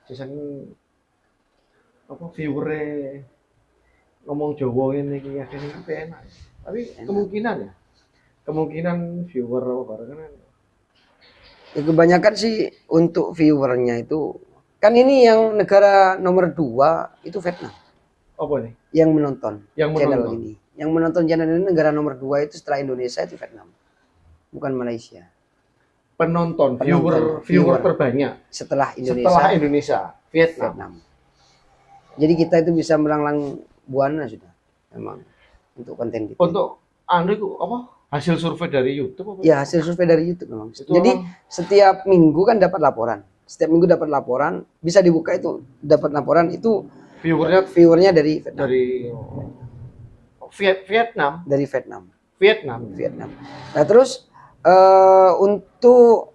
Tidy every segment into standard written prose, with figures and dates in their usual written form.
Sing apa viewer ngomong Jawa ini iki akhirnya itu enak. Tapi kemungkinan ya, kemungkinan viewer apa bareng kan Ya, kebanyakan sih untuk viewernya itu kan ini yang negara nomor 2 itu Vietnam apa nih? yang menonton Yang channel menonton. ini. Yang menonton channel ini negara nomor 2 itu setelah Indonesia itu Vietnam, bukan Malaysia. Penonton, Penonton, viewer viewer. terbanyak Setelah Indonesia, setelah Indonesia, Vietnam. Vietnam. Jadi kita itu bisa melanglang buana sudah memang untuk konten kita. Untuk anu itu apa? Hasil survei dari YouTube apa? Ya, hasil survei dari YouTube memang. Itu Jadi orang- setiap minggu kan dapat laporan. Setiap minggu dapat laporan, bisa dibuka itu dapat laporan itu viewernya viewernya dari Vietnam. Vietnam. Dari Vietnam. Vietnam. Nah, terus untuk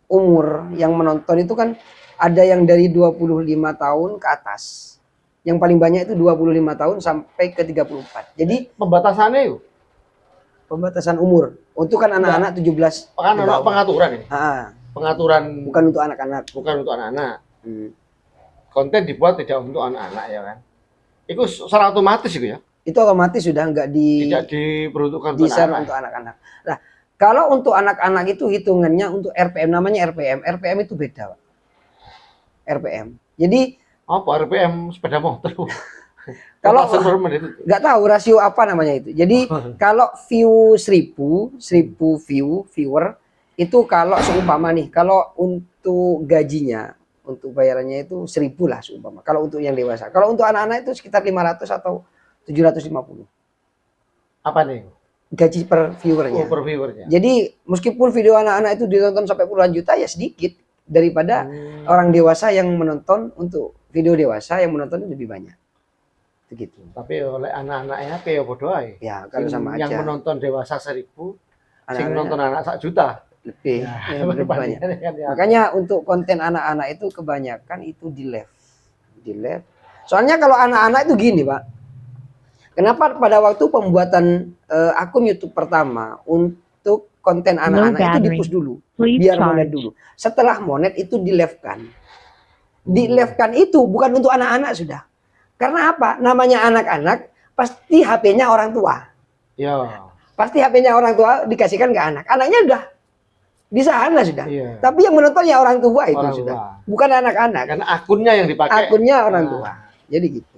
umur yang menonton itu kan ada yang dari 25 tahun ke atas. Yang paling banyak itu 25 tahun sampai ke 34. Jadi Pembatasannya itu pembatasan umur untuk kan anak-anak 17 kan ke ada bawah. pengaturan ya. Ah, Pengaturan bukan untuk anak-anak. bukan untuk anak-anak. Hmm. Konten dibuat tidak untuk anak-anak ya kan. Itu secara otomatis itu ya. Itu otomatis sudah nggak Tidak diperuntukkan untuk di-share anak-anak. untuk anak-anak. Nah, kalau untuk anak-anak itu hitungannya untuk RPM, namanya RPM. RPM itu beda, Pak. RPM. Jadi Apa RPM sepeda motor? Kalau- Total server itu. nggak tahu rasio apa namanya itu. Jadi kalau view 1000 viewer itu kalau seumpama nih, kalau untuk gajinya, untuk bayarannya itu 1000 lah seumpama. Kalau untuk yang dewasa. Kalau untuk anak-anak itu sekitar 500 atau 750. Apa nih? Gaji per viewernya. Per viewernya. Jadi meskipun video anak-anak itu ditonton sampai puluhan juta ya sedikit daripada Hmm. orang dewasa yang menonton. Untuk video dewasa yang menonton lebih banyak. Begitu. Tapi oleh anak-anaknya kayak bodoh aja. Ya, kalau sama Yang aja. menonton dewasa 1000, sing Anak-anaknya nonton anak 1 juta. lebih, ya, lebih banyak. perbandingannya kan ya. Makanya untuk konten anak-anak itu kebanyakan itu di live. Soalnya kalau anak-anak itu gini, Pak. Kenapa pada waktu pembuatan akun YouTube pertama untuk konten anak-anak itu di-push dulu, Please biar monet charge. dulu. Setelah monet itu di-live-kan. Di-live-kan itu bukan untuk anak-anak sudah. Karena apa? Namanya anak-anak pasti HP-nya orang tua. Ya. Pasti HP-nya orang tua dikasihkan ke anak. Anaknya udah di sana sudah. Iya. Tapi yang menonton ya orang tua itu Orang sudah. tua. Bukan anak-anak. Karena akunnya yang dipakai. Akunnya orang Nah. tua. Jadi gitu.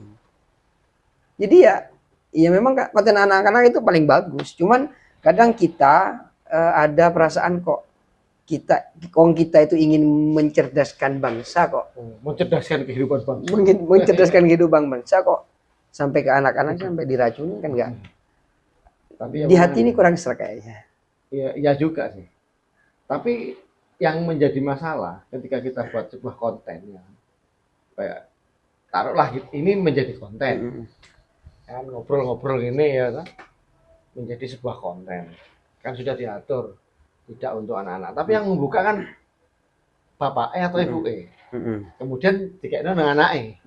Jadi ya memang konten anak-anak itu paling bagus. Cuman kadang kita ada perasaan kok kita itu ingin mencerdaskan bangsa kok. Mencerdaskan kehidupan bangsa. Mencerdaskan kehidupan bangsa kok sampai ke anak-anak sampai diracuni kan enggak. Tapi Di hati ini kurang serak kayaknya. ya juga sih. Tapi yang menjadi masalah ketika kita buat sebuah konten ya, kayak taruhlah ini menjadi konten, kan ngobrol-ngobrol ini ya kan, menjadi sebuah konten, kan sudah diatur tidak untuk anak-anak. Tapi yang membuka kan bapaknya atau ibunya, kemudian dikasih dengan anaknya,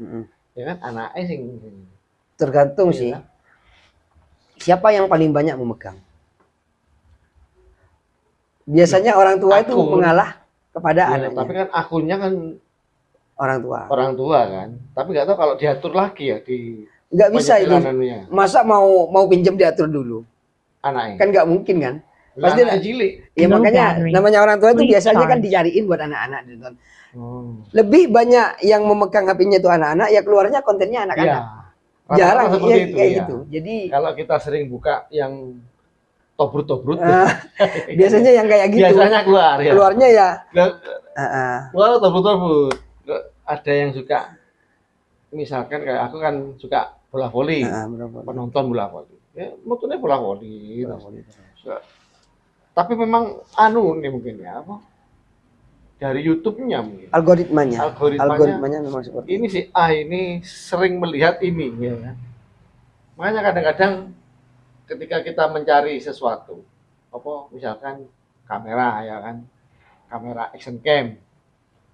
ya kan anaknya sing Tergantung Iya. sih. Siapa yang paling banyak memegang? Biasanya orang tua itu Akun. mengalah kepada ya, anaknya. tapi kan akunnya kan Orang tua. kan, tapi nggak tahu kalau diatur lagi ya di Nggak bisa itu. penyepilanannya Masa mau pinjam diatur dulu? anaknya. Kan nggak mungkin kan? Pasti pasti- cilik. Ya No makanya battery. namanya orang tua itu Please biasanya kan charge. dicariin buat anak-anak. Nonton. Oh. Lebih banyak yang memegang HP-nya itu anak-anak, ya keluarnya kontennya Iya. anak-anak. Rata-rata Jarang seperti ya, itu kayak ya. gitu. Jadi Kalau kita sering buka yang tobrut-tobrut, biasanya yang kayak gitu. biasanya keluar ya. Keluarnya ya Wah, tobrut-tobrut. Ada yang suka, misalkan kayak aku kan suka bola voli, penonton bola voli. Ya, motornya bola voli. Suka. Tapi memang anu nih mungkin ya apa? Dari YouTube-nya mungkin. algoritmanya. Algoritmanya. Algoritmanya memang seperti Ini si A ini sering melihat ini ya kan. Makanya kadang-kadang ketika kita mencari sesuatu, apa misalkan kamera ya kan, kamera action cam,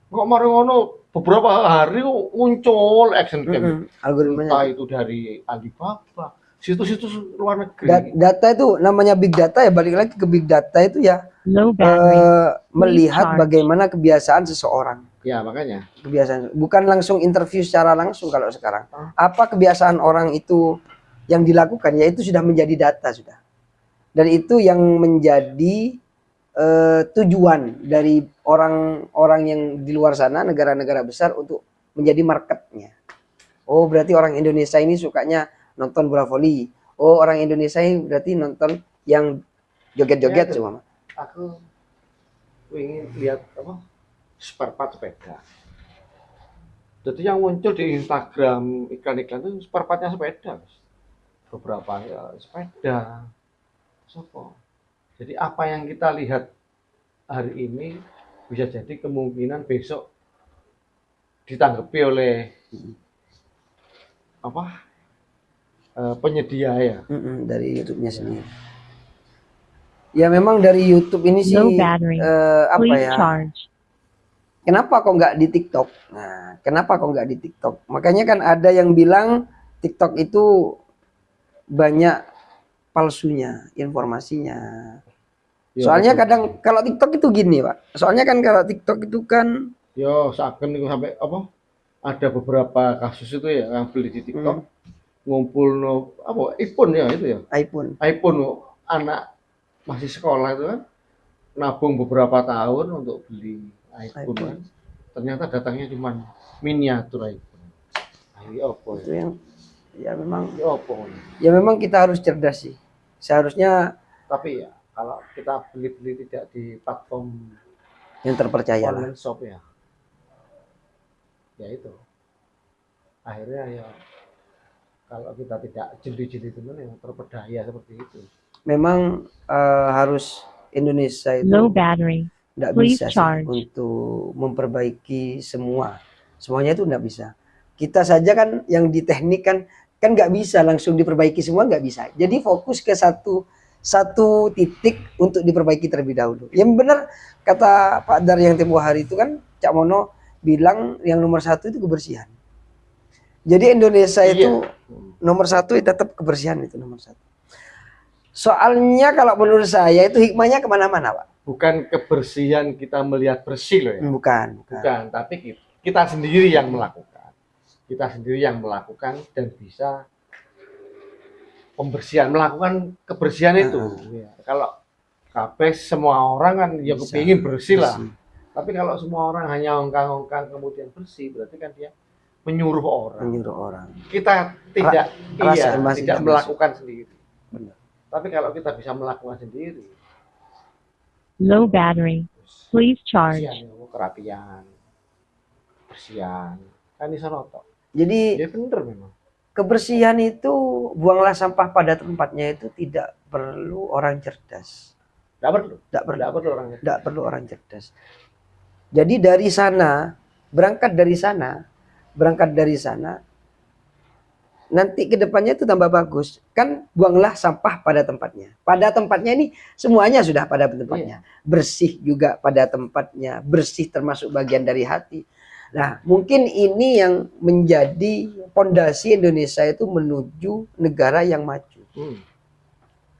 kok mari ngono beberapa hari kok muncul action cam, algoritmanya. entah itu dari Alibaba, situs-situs luar negeri. Data itu namanya big data ya, balik lagi ke big data itu ya Low battery. melihat charge. bagaimana kebiasaan seseorang. Ya makanya. Kebiasaan, bukan langsung interview secara langsung kalau sekarang. Apa kebiasaan orang itu yang dilakukan, ya itu sudah menjadi data sudah. Dan itu yang menjadi tujuan dari orang-orang yang di luar sana, negara-negara besar untuk menjadi marketnya. Oh berarti orang Indonesia ini sukanya nonton bola voli. Oh orang Indonesia ini berarti nonton yang joget-joget Ya, semua. aku ingin lihat apa spare part sepeda. Jadi yang muncul di Instagram iklan-iklan itu spare partnya sepeda. Beberapa ya sepeda. Sopo. Jadi apa yang kita lihat hari ini bisa jadi kemungkinan besok ditanggapi oleh apa penyedia ya. Dari YouTube-nya sendiri. Ya memang dari YouTube ini sih Low battery. apa Please ya? charge. Kenapa kok nggak di TikTok? Nah, kenapa kok nggak di TikTok? Makanya kan ada yang bilang TikTok itu banyak palsunya informasinya. Ya, Soalnya betul. kadang kalau TikTok itu gini, Pak. Soalnya kan kalau TikTok itu kan Yo seakan itu sampai apa? Ada beberapa kasus itu ya yang beli di TikTok ngumpul no apa iPhone ya itu ya. iPhone. iPhone anak masih sekolah itu kan nabung beberapa tahun untuk beli iPhone kan. Ternyata datangnya cuma miniatur iPhone. Ini apa Itu ya? yang ya memang Ini apa ini? ya memang kita harus cerdas sih. Seharusnya Tapi ya kalau kita beli-beli tidak di platform yang terpercaya lah. online shop ya, ya itu. Akhirnya ya kalau kita tidak jeli-jeli teman yang terpedaya seperti itu. Memang harus Indonesia itu Low battery. nggak Please bisa sih charge. untuk memperbaiki semuanya itu nggak bisa. Kita saja kan yang di teknik kan nggak bisa langsung diperbaiki semua, nggak bisa. Jadi fokus ke satu titik untuk diperbaiki terlebih dahulu. Yang benar kata Pak Dar yang tempo hari itu kan Cak Mono bilang yang nomor satu itu kebersihan. Jadi Indonesia itu nomor satu itu tetap kebersihan, itu nomor satu. Soalnya kalau menurut saya itu hikmahnya kemana-mana, Pak. Bukan kebersihan kita melihat bersih loh ya. Bukan. Tapi kita sendiri yang melakukan. Kita sendiri yang melakukan dan bisa pembersihan, melakukan kebersihan itu. Ya, kalau kabeh semua orang kan ya Bisa, kepingin bersih lah. bersih. Tapi kalau semua orang hanya ongkang-ongkang kemudian bersih, berarti kan dia menyuruh orang. Kita tidak tidak melakukan sendiri. Benar. Tapi kalau kita bisa melakukan sendiri, Low battery. Please charge. kerapian, bersihan, kan bisa notok. Jadi Ya bener memang. kebersihan itu buanglah sampah pada tempatnya itu tidak perlu orang cerdas. Tidak perlu orang cerdas. Jadi berangkat dari sana, nanti ke depannya itu tambah bagus. Kan buanglah sampah pada tempatnya. Pada tempatnya ini semuanya sudah pada tempatnya. Bersih juga pada tempatnya, bersih termasuk bagian dari hati. Nah, mungkin ini yang menjadi pondasi Indonesia itu menuju negara yang maju.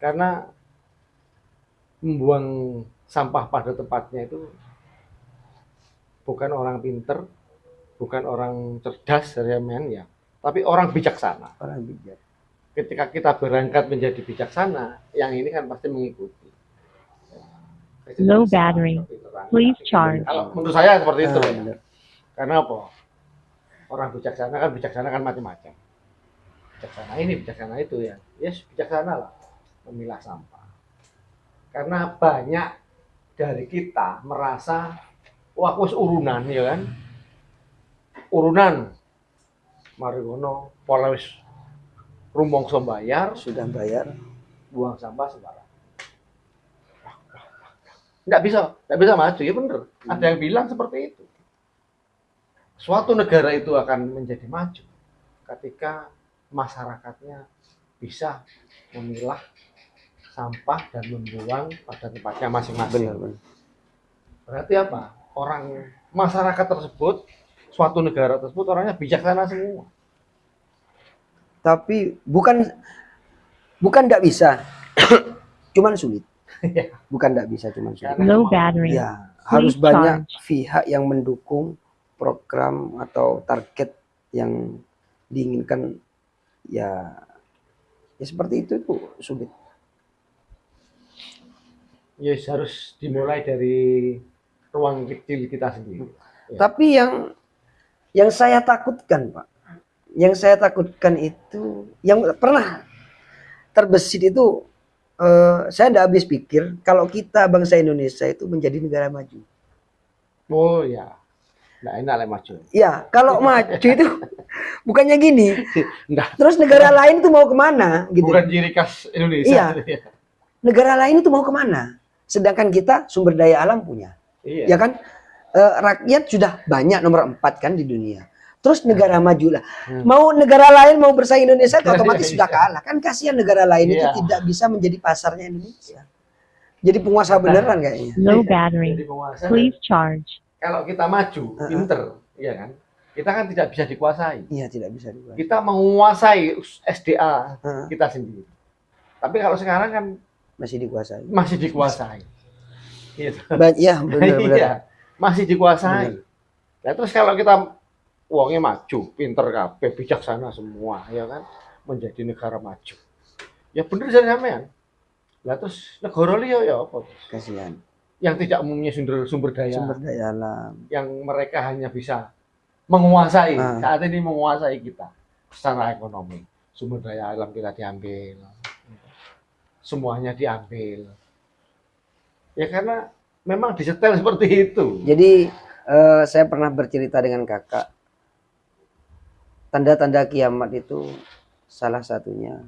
Karena membuang sampah pada tempatnya itu bukan orang pinter, bukan orang cerdas dari ya, tapi orang bijaksana. Orang bijak. Ketika kita berangkat menjadi bijaksana, yang ini kan pasti mengikuti. Low battery. Please charge. Kalau menurut saya seperti itu. Benar. Karena apa? Orang bijaksana kan macam-macam. Bijaksana ini, bijaksana itu ya. Yes, bijaksana lah memilah sampah. Karena banyak dari kita merasa wah wis urunan ya kan. Urunan. Mari ngono, pola wis rumangsa bayar, Sudah bayar. buang sampah sembarang. Nggak bisa maju, ya bener. Ada yang bilang seperti itu. Suatu negara itu akan menjadi maju ketika masyarakatnya bisa memilah sampah dan membuang pada tempatnya masing-masing. Benar. Berarti apa? Masyarakat tersebut, suatu negara tersebut orangnya bijaksana semua. Tapi bukan tidak bisa, cuman sulit. Bukan nggak bisa cuma sulit. Karena Low kemauan. battery. Ya, harus Please banyak charge. pihak yang mendukung program atau target yang diinginkan. Ya, ya seperti itu sulit. Ya harus dimulai dari ruang kecil kita sendiri. Ya. Tapi yang saya takutkan, Pak, yang saya takutkan itu yang pernah terbesit itu, saya tidak habis pikir kalau kita bangsa Indonesia itu menjadi negara maju. Oh ya, nggak enak lah maju. Ya, kalau maju itu bukannya gini. Nggak, Terus negara lain itu mau kemana? Gitu. bukan ciri khas Indonesia. Iya. Negara lain itu mau kemana? Sedangkan kita sumber daya alam punya. Iya. Ya kan? Rakyat sudah banyak nomor 4 kan di dunia. Terus negara maju lah. Mau negara lain mau bersaing Indonesia otomatis sudah kalah. Kan kasihan negara lain itu Iya. tidak bisa menjadi pasarnya Indonesia. Jadi penguasa beneran kayaknya. Low Jadi battery. penguasa, Please charge. kalau kita maju, pinter, iya kan? Kita kan tidak bisa dikuasai. Iya, tidak bisa dibuat. Kita menguasai SDA Heeh. kita sendiri. Tapi kalau sekarang kan Masih dikuasai. masih dikuasai. Gitu. Ya, benar-benar. Iya, masih dikuasai. Nah, terus kalau kita uangnya maju, pinter kabeh, bijaksana semua, ya kan, menjadi negara maju. Ya bener jadi sampean. Lah terus negara liya ya apa? Kasihan. Yang tidak mempunyai sumber daya, Sumber daya alam. yang mereka hanya bisa menguasai, Ah. saat ini menguasai kita secara ekonomi. Sumber daya alam kita diambil. Semuanya diambil. Ya karena memang disetel seperti itu. Jadi saya pernah bercerita dengan kakak, tanda-tanda kiamat itu salah satunya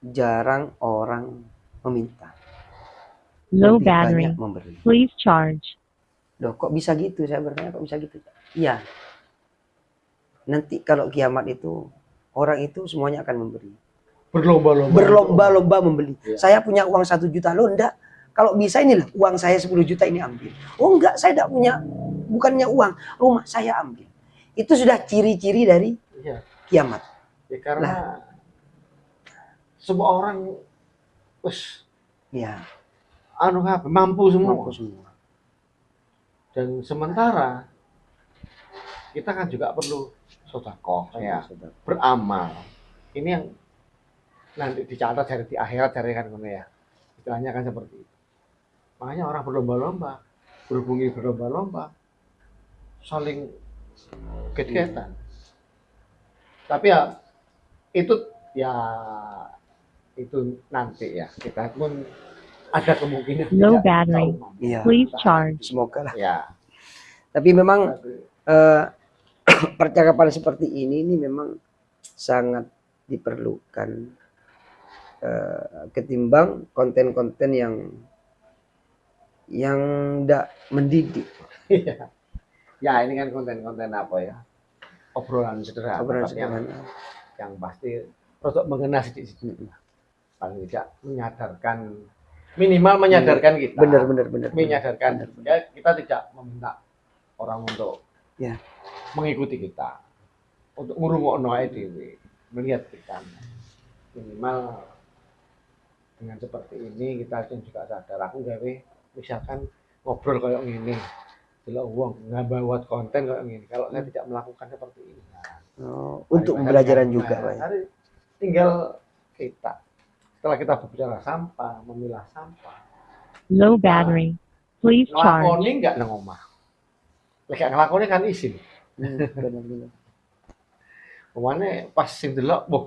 jarang orang meminta, Low lebih battery. banyak memberi. Please charge. Loh, kok bisa gitu? Saya bertanya, kok bisa gitu? Iya. Nanti kalau kiamat itu orang itu semuanya akan memberi. Berlomba-lomba. Berlomba-lomba membeli. Iya. Saya punya uang 1 juta, loh enggak. Kalau bisa ini loh, uang saya 10 juta ini ambil. Oh enggak, saya enggak punya, bukannya uang, rumah saya ambil. Itu sudah ciri-ciri dari Iya. kiamat. Ya karena semua orang wes Ya, anu apa mampu semua. mampu semua. Dan sementara kita kan juga perlu sedekah ya, Saudara. beramal. Ini yang nanti dicatat dari di akhirat dari kan ngono ya. Istilahnya kan seperti itu. Makanya orang berlomba-lomba, berlomba-lomba, saling get-getan. Tapi ya itu nanti ya kita pun ada kemungkinan Low tidak battery. tahu mampu. Iya, Please charge. semoga lah. Ya. Tapi memang Tapi- percakapan seperti ini memang sangat diperlukan, ketimbang konten-konten yang tidak mendidik. Iya. Ya ini kan konten-konten apa ya? Obrolan sederhana. Obrolan tapi yang- sederhana. Yang pasti untuk mengena sedikit-sedikit. Paling tidak menyadarkan, minimal menyadarkan kita. Benar. Menyadarkan. Ya kita tidak meminta orang untuk Ya. mengikuti kita. Untuk ngurungokno ae dhewe, melihat kita. Minimal dengan seperti ini kita juga sadar. Aku gawe misalkan ngobrol kayak gini. Delok wong nambah buat konten kayak gini. Kalau saya tidak melakukan seperti ini. Oh, untuk Paling pembelajaran banyak juga, kan. Pak. Nah, tinggal kita. Setelah kita berbicara sampah, memilah sampah, Low battery. Please charge. ngelakoni nggak nang omah. Lek gak ngelakoni kan izin. Benar. Pemane pas sing delok, boh.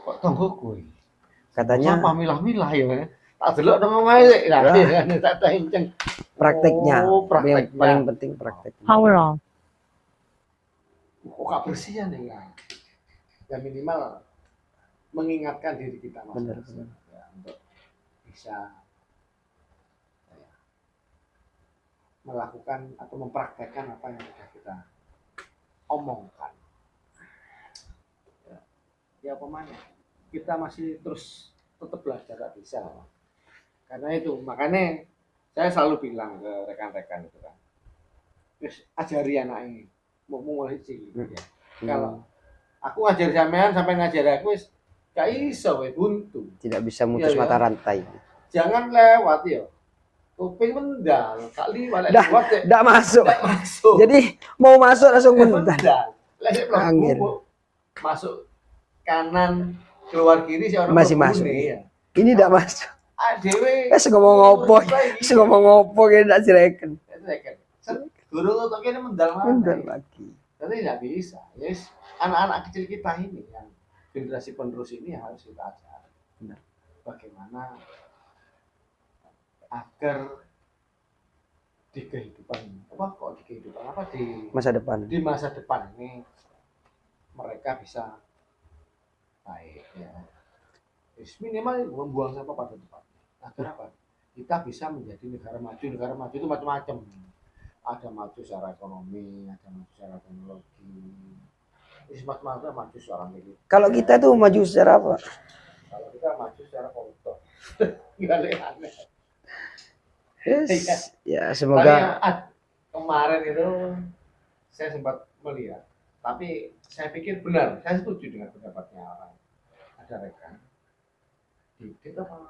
Kok tonggoku iki? Katanya Sampah milah-milah ya. Tak delok nang omahe sik. Nah, Ya. tak tenceng. prakteknya, Oh, prakteknya. yang paling penting prakteknya. Power off. Kok gak bersihan ya? Ya minimal mengingatkan diri kita Benar. ya, untuk bisa ya, melakukan atau mempraktekkan apa yang sudah kita omongkan. Ya pemane kita masih terus tetap belajar, gak bisa. Karena itu makanya saya selalu bilang ke rekan-rekan itu kan, terus ajari anak ini, mau mulai cilik ya. Kalau aku ngajari sampean sampai ngajari aku wis Gak iso we buntu. Tidak bisa mutus Iya, mata ya. rantai. Jangan lewat ya. Kuping mendal, kali balik Dah, lewat ya. tidak masuk. Nggak masuk. Jadi mau masuk langsung mendal. Mendal. Lagi Angin. masuk kanan keluar kiri si orang Masih mlebu masuk. nih, ya. Ini tidak masuk. Dewe. Ngomong ngopo, ngomong ngopo kita direken. Guru untuk ini mendal mana? Mendal lagi. Tapi tidak bisa. Yes, anak-anak kecil kita ini yang generasi penerus ini harus kita ajar. Benar. Bagaimana agar di kehidupan di Masa depan. di masa depan ini mereka bisa baik ya. Minimal membuang sampah pada tempatnya. Agar apa? Kita bisa menjadi negara maju. Negara maju itu macam-macam. Ada maju secara ekonomi, ada maju secara teknologi. Macam-macam maju secara militer. Kalau kita tuh maju secara apa? Kalau kita maju secara koruptor. Gak aneh. Yes. Ya Tapi semoga kemarin itu saya sempat melihat, tapi saya pikir benar, saya setuju dengan pendapatnya orang. Ada rekan kita apa?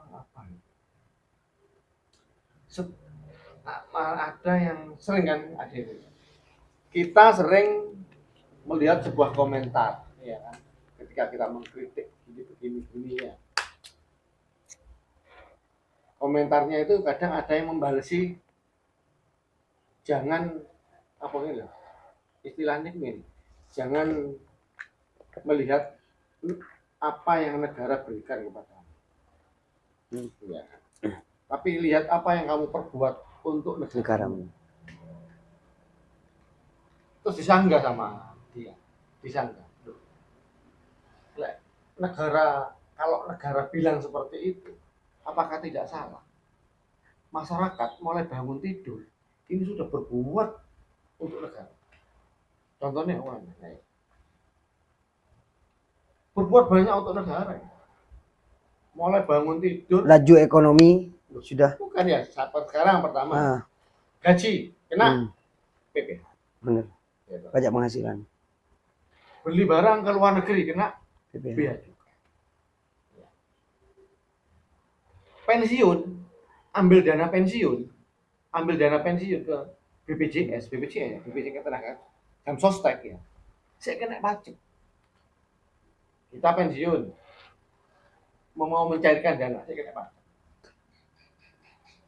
Ada yang sering kan ada itu. Kita sering melihat sebuah komentar, ya kan? Ketika kita mengkritik begini ya. Komentarnya itu kadang ada yang membalesi, jangan apa ini loh, istilahnya ini, jangan melihat apa yang negara berikan kepada ya. Tapi lihat apa yang kamu perbuat untuk negaramu. Terus disanggah sama dia, disanggah. Negara, kalau negara bilang seperti itu, apakah tidak salah? Masyarakat mulai bangun tidur, ini sudah berbuat untuk negara. Contohnya orang berbuat banyak untuk negara. Mulai bangun tidur. Laju ekonomi sudah. Bukan ya, sekarang pertama gaji kena PP. Benar. Pajak penghasilan. Beli barang ke luar negeri kena PP. bea juga. Pensiun, ambil dana pensiun ke BPJS Ketenaga Kerjaan Sostek ya. Saya kena pajak. Kita pensiun, mau mencairkan dana, saya kena pajak.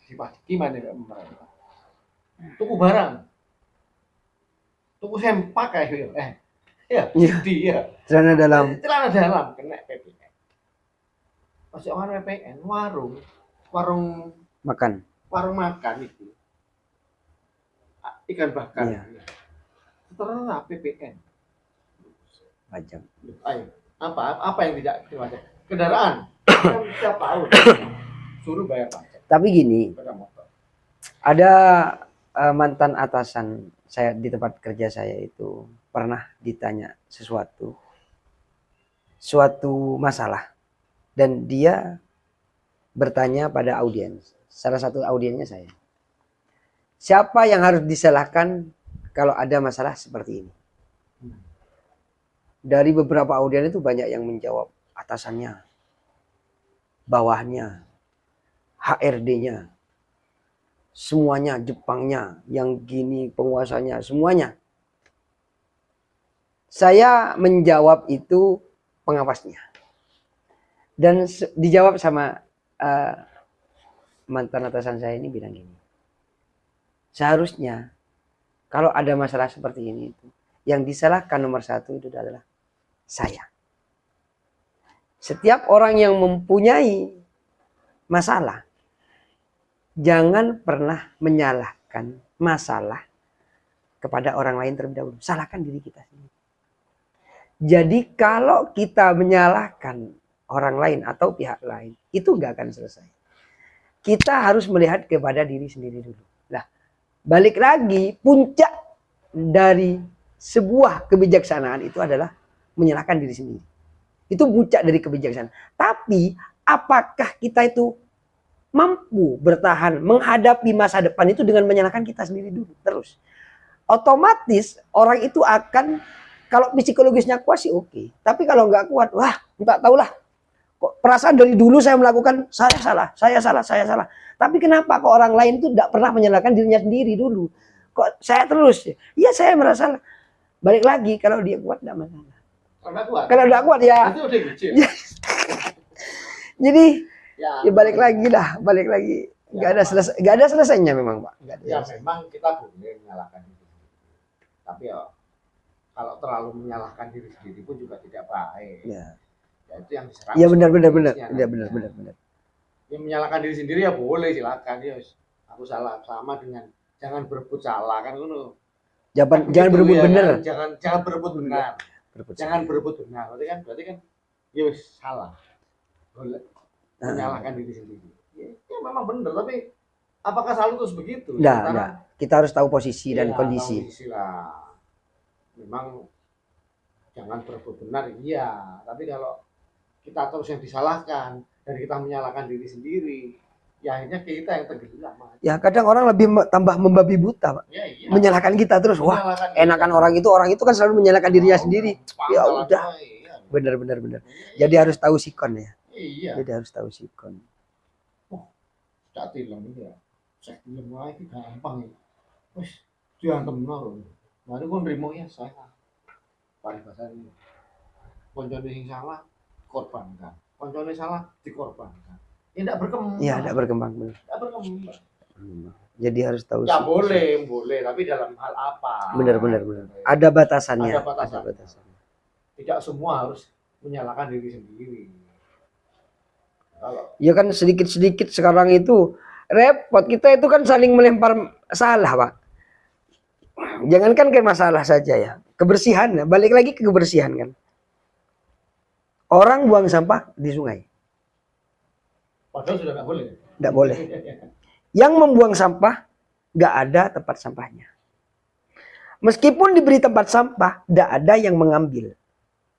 Dipajak gimana ya pemerintah? Tuku barang, tuku sempak kayak dia. Celana dalam. Kena PPN. Masih orang PPN, warung makan itu ikan bakar. Iya. Setelah PPN. Pajak. Ayo, apa yang tidak diwajib? Kendaraan kan setiap tahun suruh bayar pajak. Tapi gini, Pada motor. ada mantan atasan saya di tempat kerja saya itu pernah ditanya suatu masalah dan dia bertanya pada audiens. Salah satu audiensnya saya. Siapa yang harus disalahkan kalau ada masalah seperti ini? Dari beberapa audiens itu banyak yang menjawab atasannya, bawahnya, HRD-nya, semuanya, Jepangnya, yang gini penguasanya, semuanya. Saya menjawab itu pengawasnya. Dan dijawab sama mantan atasan saya ini bilang gini. Seharusnya kalau ada masalah seperti ini itu, yang disalahkan nomor satu itu adalah saya. Setiap orang yang mempunyai masalah, jangan pernah menyalahkan masalah kepada orang lain terlebih dahulu. Salahkan diri kita sendiri. Jadi kalau kita menyalahkan orang lain atau pihak lain, itu nggak akan selesai. Kita harus melihat kepada diri sendiri dulu. Nah, balik lagi, puncak dari sebuah kebijaksanaan itu adalah menyalahkan diri sendiri. Itu puncak dari kebijaksanaan. Tapi apakah kita itu mampu bertahan menghadapi masa depan itu dengan menyalahkan kita sendiri dulu terus? Otomatis orang itu akan, kalau psikologisnya kuat sih oke. Tapi kalau nggak kuat, wah tak tahulah. Kok perasaan dari dulu saya melakukan, saya salah. Tapi kenapa kok orang lain tuh tidak pernah menyalahkan dirinya sendiri dulu? Kok saya terus? Ya saya merasa salah. Balik lagi, kalau dia kuat tidak masalah. Kalau tidak kuat ya. Itu udah kecil. Jadi Ya, ya balik lagi. Nggak ada selesainya memang Pak. Nggak ada ya selesainya. memang kita boleh menyalahkan diri sendiri. Tapi ya kalau terlalu menyalahkan diri sendiri pun juga tidak baik. Ya. Ya itu yang diserang. Ya benar. Ya, Benar. Ya menyalahkan diri sendiri ya boleh, silakan ya. Aku salah, sama dengan jangan berebut salah kan ngono. Jangan Gitu berebut ya, benar. kan? Jangan berebut benar. Jangan berebut benar. Berarti kan ya wis salah. Boleh menyalahkan diri sendiri. Ya memang benar, tapi apakah selalu terus begitu? Nah. Kita harus tahu posisi dan ya, kondisi. kondisi lah. Memang jangan berebut benar, iya. Tapi kalau kita terus yang disalahkan dan kita menyalahkan diri sendiri, ya akhirnya kita yang tenggelam. Ya kadang orang lebih tambah membabi buta Pak. Ya, iya. Menyalahkan kita terus. Wah, Menyalahkan enakan kita. orang itu kan selalu menyalahkan dirinya sendiri. Ya Salah udah. gue, iya. Benar. Jadi harus tahu sikon ya. Iya. Jadi harus tahu sikon. Tak tilang ya. Saya bilang lagi gampang ya. Wis diantem nol. Mari kon nrimo ya saya. Paribasane. Koncone sing salah korbankan. Koncone salah dikorbankan. Ya enggak berkembang. Iya, tidak berkembang benar. Enggak berkembang. Jadi harus tahu. Ya sikon. boleh, tapi dalam hal apa? Benar. Ada batasannya. Ada batasan. Tidak semua harus menyalahkan diri sendiri. Kalau Ya kan sedikit-sedikit sekarang itu repot. Kita itu kan saling melempar salah Pak. Jangankan ke masalah saja ya. Kebersihan, balik lagi ke kebersihan kan. Orang buang sampah di sungai. padahal sudah nggak boleh. Tidak boleh. Yang membuang sampah nggak ada tempat sampahnya. Meskipun diberi tempat sampah, tidak ada yang mengambil.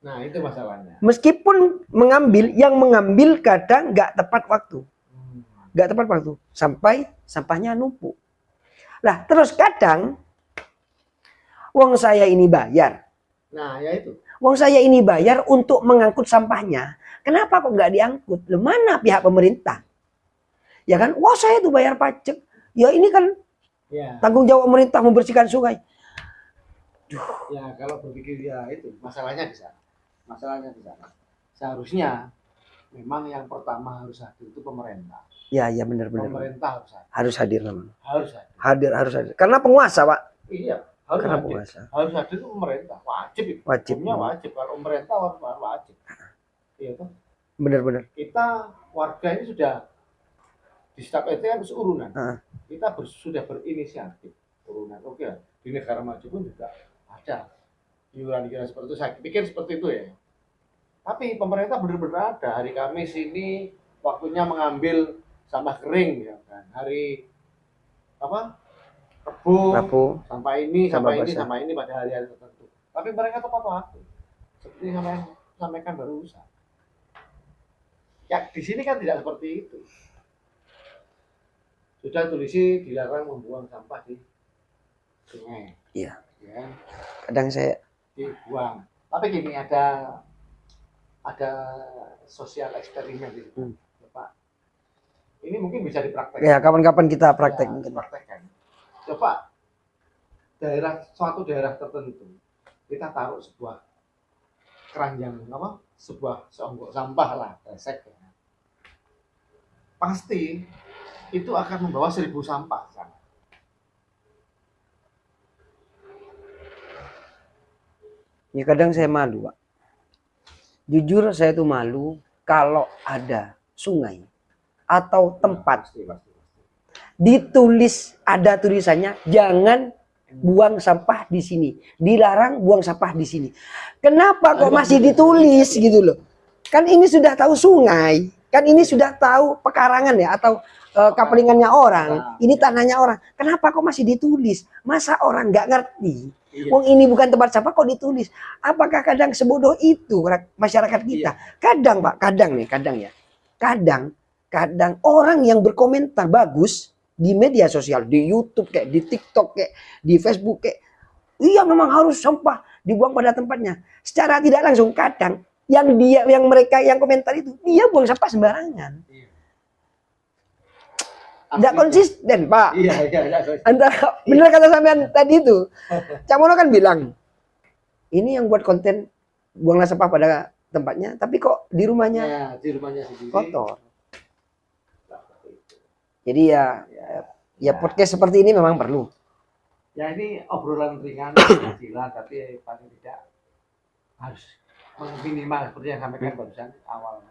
Nah itu masalahnya. Meskipun mengambil, yang mengambil kadang nggak tepat waktu. Nggak tepat waktu. Sampai sampahnya numpuk. Lah terus kadang, wong saya ini bayar. Nah ya itu. Wong saya ini bayar untuk mengangkut sampahnya. Kenapa kok nggak diangkut? Loh, mana pihak pemerintah? Ya kan, wah saya tuh bayar pajak. Ya ini kan Ya. tanggung jawab pemerintah membersihkan sungai. Ya kalau berpikir ya itu masalahnya di sana. Seharusnya memang yang pertama harus hadir itu pemerintah. Ya benar. Pemerintah harus hadir. Harus hadir memang. Harus hadir. Harus hadir. Karena penguasa Pak. Iya, harus Karena hadir. penguasa. Harus hadir itu pemerintah. Wajib itu. Wajib. Hukumnya wajib. Kalau pemerintah harus wajib. Iya toh. Benar. Kita warga ini sudah di staf itu kan urunan. Heeh. Kita sudah berinisiatif urunan. Oke, di negara maju pun juga ada iuran-iuran seperti itu. Saya pikir seperti itu ya. Tapi pemerintah benar-benar ada. Hari Kamis ini waktunya mengambil sampah kering ya kan. Hari apa? Rabu. Sampai ini pada hari-hari tertentu. Tapi mereka tepat waktu. Seperti yang sampaikan barusan. Ya di sini kan tidak seperti itu. Sudah tulisi dilarang membuang sampah di sungai. Iya. Ya, Kadang saya dibuang. Tapi gini ada sosial eksperimen di situ. Pak. Ini mungkin bisa dipraktekkan. ya kapan-kapan kita praktek Ya, mungkin. dipraktekkan. Coba suatu daerah tertentu kita taruh sebuah keranjang sebuah seonggok sampah lah, resek ya. Pasti itu akan membawa 1.000 sampah ke sana. Ya kadang saya malu Pak. Jujur saya tuh malu kalau ada sungai atau tempat Pasti. ditulis, ada tulisannya jangan buang sampah di sini, dilarang buang sampah di sini. Kenapa kok masih ditulis gitu loh? Kan ini sudah tahu sungai, kan ini sudah tahu pekarangan ya atau kapelingannya orang, ini tanahnya orang. Kenapa kok masih ditulis? Masa orang nggak ngerti? Iya. Wong ini bukan tempat sampah kok ditulis? Apakah kadang sebodoh itu masyarakat kita? Kadang Pak, kadang orang yang berkomentar bagus di media sosial, di YouTube kayak di TikTok kayak di Facebook kayak iya memang harus sampah dibuang pada tempatnya. Secara tidak langsung kadang mereka yang komentar itu dia buang sampah sembarangan. Iya. Nggak Asli. konsisten, Pak. Iya. Antara benar kata sampean tadi itu. Cak Mono kan bilang, ini yang buat konten buanglah sampah pada tempatnya, tapi kok di rumahnya Ya, di rumahnya sendiri. kotor. Jadi ya podcast seperti ini memang perlu. Ya ini obrolan ringan, kecilan, tapi paling tidak harus minimal seperti yang sampaikan barusan awal,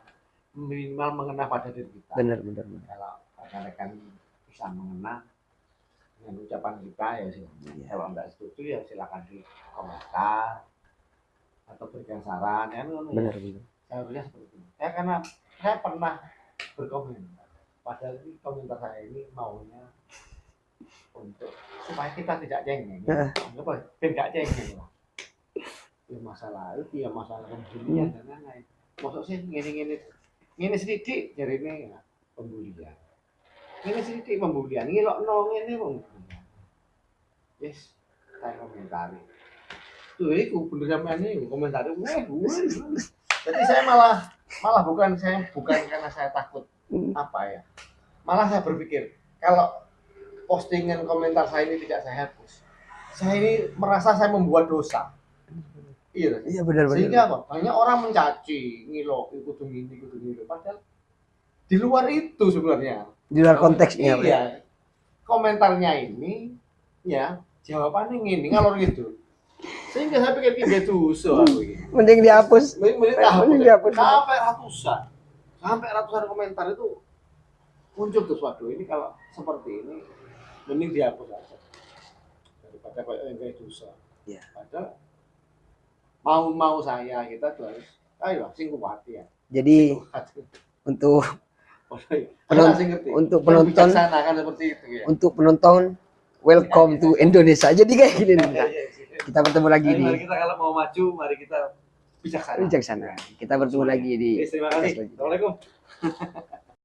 minimal mengena pada diri kita. Benar. Kalau rekan-rekan bisa mengena dengan ucapan kita ya sih. Kalau enggak setuju ya silakan di komentar atau berikan saran ya. Benar. Seharusnya seperti itu. Ya karena saya pernah berkomentar. Padahal ini komentar saya ini maunya untuk supaya kita tidak cengeng. Apa? Tidak cengeng lah. Ya masalah itu ya masalah pembulian dan lain-lain. Maksud sih ngene sedikit jadi ini ya, pembulian. Ini sedikit pembulian. Ngilokno ngene pembulian. Yes, saya komentari. Tuh iku bener sampean iki komentari Jadi saya malah bukan karena saya takut apa ya. Malah saya berpikir kalau postingan komentar saya ini tidak saya hapus. Saya ini merasa saya membuat dosa. Iya benar. Sehingga apa? Banyak orang mencaci, ngilo, ikut ini. Padahal di luar itu sebenarnya. Di luar konteksnya. Iya. Komentarnya ini, ya jawabannya ini ngalor gitu. Sehingga saya pikir ini dosa. Mending dihapus. Mending dihapus. Sampai ratusan komentar itu muncul tuh waduh ini kalau seperti ini mending dihapus aja daripada kayak yang dosa. Ya. Padahal mau saya kita tuh harus ayo singgung hati ya. Jadi untuk penonton kan seperti itu ya. Untuk penonton welcome to Indonesia. Jadi kayak gini nih. Kita bertemu lagi di mari kita kalau mau maju mari kita bijaksana. Kita bertemu lagi di Terima kasih. Assalamualaikum.